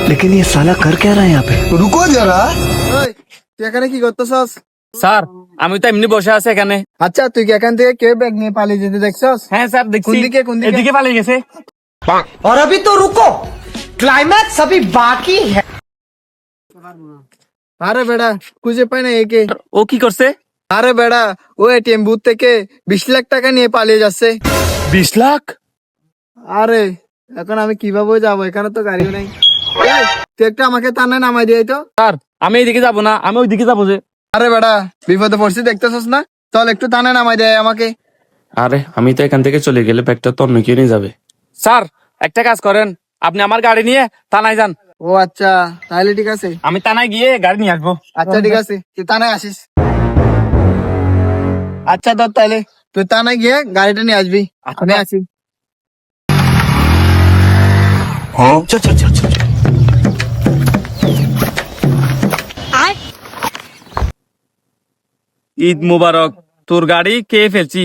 लेकिन ये साला कर क्या रहा है यहाँ पे? रुको जरा। ওই, তুই এখানে কি করতেছস? স্যার আমি তো এমনি বসে আছি এখানে। আচ্ছা, তুই কি এখান থেকে কেউ ব্যাগ নিয়ে পালিয়ে যেতে দেখছস? হ্যাঁ স্যার দেখছি। কোন দিকে, কোন দিকে? এদিকে পালিয়ে গেছে। और अभी तो रुको, क्लाइमैक्स अभी बाकी है। আরে বেড়া, খুঁজে পাই না একে। ও কি করছে? আরে বেড়া, ও এটিএম বুথ থেকে 20 লাখ টাকা নিয়ে পালিয়ে যাচ্ছে। 20 লাখ? আরে এখন আমি কিভাবে যাবো, এখানে তো গাড়িও নেই। এই, তুই একটা আমাকে থানায় নামাই দিয়ে তো। স্যার আমি এইদিকে যাবো না, আমি ওইদিকে যাবো যে। আরে বেড়া, বিপদে পড়ছি দেখতেছস না? চল একটু থানায় নামাই দেয় আমাকে। আরে আমি তো এখান থেকে চলে গেলে ব্যাগটা তো অন্য কেউ নিয়ে যাবে। স্যার একটা কাজ করেন, আপনি আমার গাড়ি নিয়ে থানায় যান। ও আচ্ছা, তাহলে ঠিক আছে। আমি থানায় গিয়ে গাড়ি নিয়ে আসবো। আচ্ছা ঠিক আছে, তুই থানায় আসিস। আচ্ছা ধর, তাহলে তুই থানায় গিয়ে গাড়িটা নিয়ে আসবি। আমি আসি। चल चल चल चल। ঈদ মুবারক, তোর গাড়ি কে ফেলছি।